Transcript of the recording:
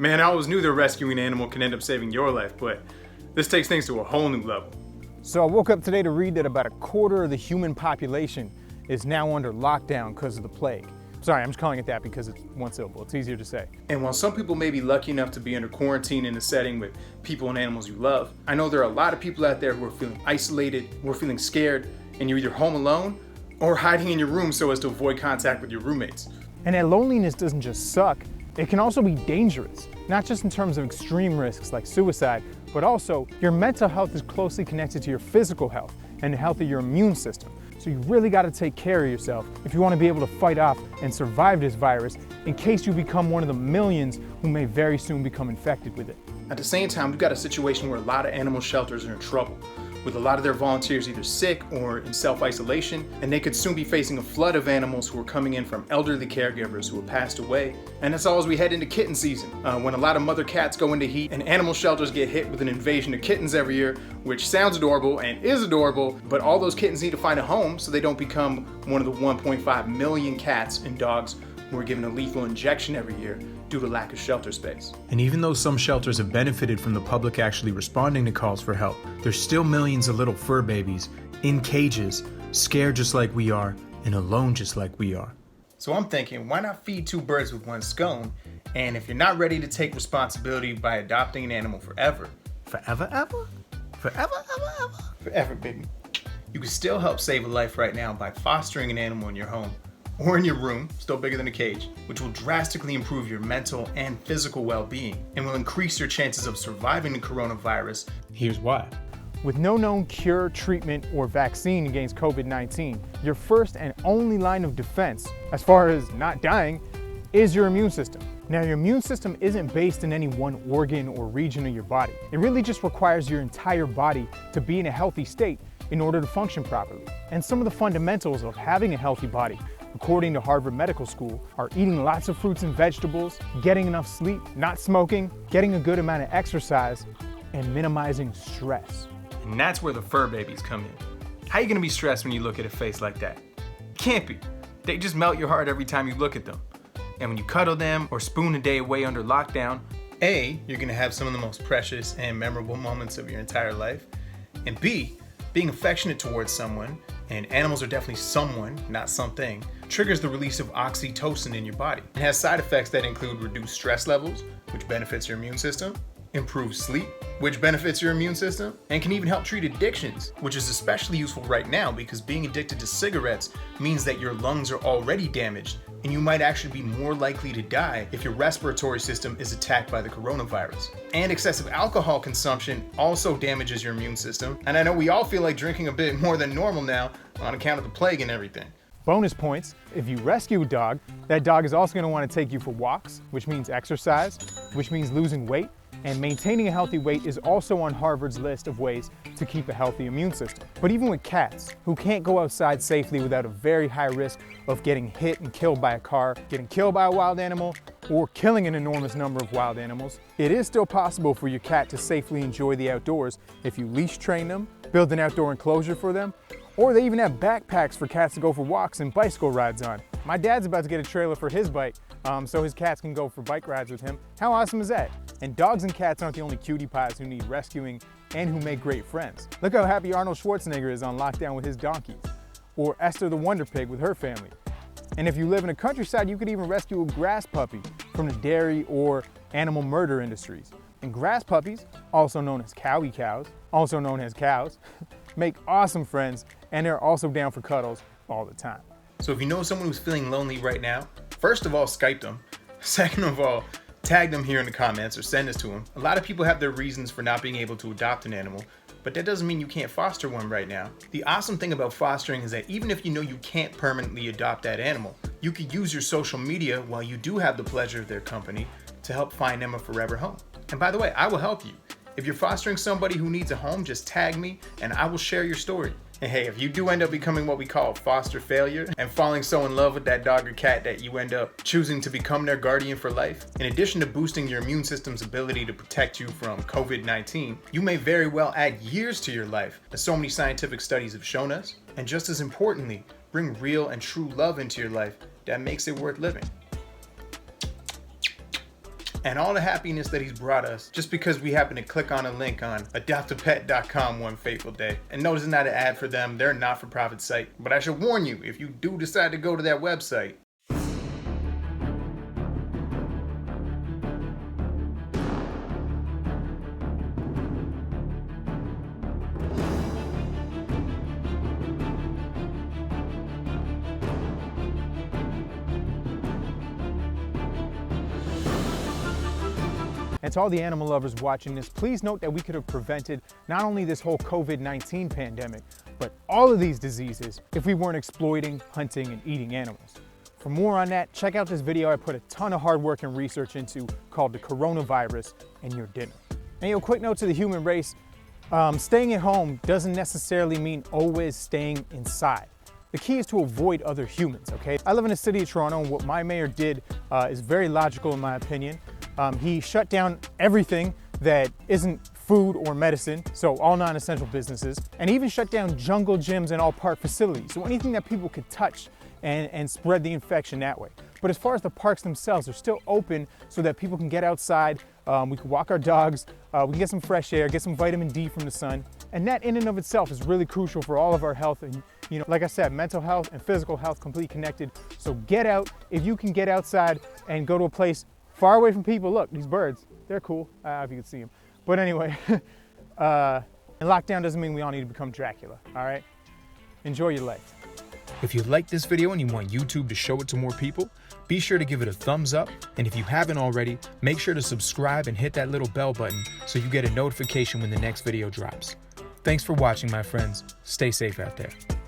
Man, I always knew that rescuing an animal can end up saving your life, but this takes things to a whole new level. So I woke up today to read that about a quarter of the human population is now under lockdown because of the plague. Sorry, I'm just calling it that because it's one syllable. It's easier to say. And while some people may be lucky enough to be under quarantine in a setting with people and animals you love, I know there are a lot of people out there who are feeling isolated, who are feeling scared, and you're either home alone or hiding in your room so as to avoid contact with your roommates. And that loneliness doesn't just suck, it can also be dangerous, not just in terms of extreme risks like suicide, but also your mental health is closely connected to your physical health and the health of your immune system. So you really got to take care of yourself if you want to be able to fight off and survive this virus in case you become one of the millions who may very soon become infected with it. At the same time, we've got a situation where a lot of animal shelters are in trouble, with a lot of their volunteers either sick or in self-isolation, and they could soon be facing a flood of animals who are coming in from elderly caregivers who have passed away. And that's all as we head into kitten season, when a lot of mother cats go into heat and animal shelters get hit with an invasion of kittens every year, which sounds adorable and is adorable, but all those kittens need to find a home so they don't become one of the 1.5 million cats and dogs who are given a lethal injection every year due to lack of shelter space. And even though some shelters have benefited from the public actually responding to calls for help, there's still millions of little fur babies in cages, scared just like we are, and alone just like we are. So I'm thinking, why not feed two birds with one stone? And if you're not ready to take responsibility by adopting an animal forever, forever, baby, you can still help save a life right now by fostering an animal in your home or in your room, still bigger than a cage, which will drastically improve your mental and physical well-being and will increase your chances of surviving the coronavirus. Here's why. With no known cure, treatment, or vaccine against COVID-19, your first and only line of defense, as far as not dying, is your immune system. Now, your immune system isn't based in any one organ or region of your body. It really just requires your entire body to be in a healthy state in order to function properly. And some of the fundamentals of having a healthy body, according to Harvard Medical School, are eating lots of fruits and vegetables, getting enough sleep, not smoking, getting a good amount of exercise, and minimizing stress. And that's where the fur babies come in. How are you gonna be stressed when you look at a face like that? Can't be. They just melt your heart every time you look at them. And when you cuddle them or spoon a day away under lockdown, A, you're gonna have some of the most precious and memorable moments of your entire life. And B, being affectionate towards someone, and animals are definitely someone, not something, triggers the release of oxytocin in your body. It has side effects that include reduced stress levels, which benefits your immune system, improved sleep, which benefits your immune system, and can even help treat addictions, which is especially useful right now because being addicted to cigarettes means that your lungs are already damaged, and you might actually be more likely to die if your respiratory system is attacked by the coronavirus. And excessive alcohol consumption also damages your immune system, and I know we all feel like drinking a bit more than normal now on account of the plague and everything. Bonus points, if you rescue a dog, that dog is also going to want to take you for walks, which means exercise, which means losing weight, and maintaining a healthy weight is also on Harvard's list of ways to keep a healthy immune system. But even with cats, who can't go outside safely without a very high risk of getting hit and killed by a car, getting killed by a wild animal, or killing an enormous number of wild animals, it is still possible for your cat to safely enjoy the outdoors if you leash train them, build an outdoor enclosure for them, or they even have backpacks for cats to go for walks and bicycle rides on. My dad's about to get a trailer for his bike, so his cats can go for bike rides with him. How awesome is that? And dogs and cats aren't the only cutie pies who need rescuing and who make great friends. Look how happy Arnold Schwarzenegger is on lockdown with his donkeys, or Esther the Wonder Pig with her family. And if you live in the countryside, you could even rescue a grass puppy from the dairy or animal murder industries. And grass puppies, also known as cowie cows, also known as cows, make awesome friends, and they're also down for cuddles all the time. So if you know someone who's feeling lonely right now, first of all, Skype them. Second of all, tag them here in the comments or send this to them. A lot of people have their reasons for not being able to adopt an animal, but that doesn't mean you can't foster one right now. The awesome thing about fostering is that even if you know you can't permanently adopt that animal, you could use your social media while you do have the pleasure of their company to help find them a forever home. And by the way, I will help you. If you're fostering somebody who needs a home, just tag me and I will share your story. And hey, if you do end up becoming what we call foster failure and falling so in love with that dog or cat that you end up choosing to become their guardian for life, in addition to boosting your immune system's ability to protect you from COVID-19, you may very well add years to your life, as so many scientific studies have shown us, and just as importantly, bring real and true love into your life that makes it worth living. and all the happiness that he's brought us just because we happen to click on a link on adoptapet.com one fateful day. And notice it's not an ad for them, they're a not-for-profit site. But I should warn you, if you do decide to go to that website, and to all the animal lovers watching this, please note that we could have prevented not only this whole COVID-19 pandemic, but all of these diseases if we weren't exploiting, hunting, and eating animals. For more on that, check out this video I put a ton of hard work and research into called The Coronavirus and Your Dinner. And a quick note to the human race, staying at home doesn't necessarily mean always staying inside. The key is to avoid other humans, okay? I live in the city of Toronto, and what my mayor did is very logical in my opinion. He shut down everything that isn't food or medicine, so all non-essential businesses, and even shut down jungle gyms and all park facilities, so anything that people could touch and spread the infection that way. But as far as the parks themselves, they're still open so that people can get outside, we can walk our dogs, we can get some fresh air, get some vitamin D from the sun, and that in and of itself is really crucial for all of our health. And like I said, mental health and physical health completely connected. So get out. If you can get outside and go to a place far away from people, look, these birds, they're cool, if you can see them. But anyway, and lockdown doesn't mean we all need to become Dracula, all right? Enjoy your life. If you like this video and you want YouTube to show it to more people, be sure to give it a thumbs up. And if you haven't already, make sure to subscribe and hit that little bell button so you get a notification when the next video drops. Thanks for watching, my friends. Stay safe out there.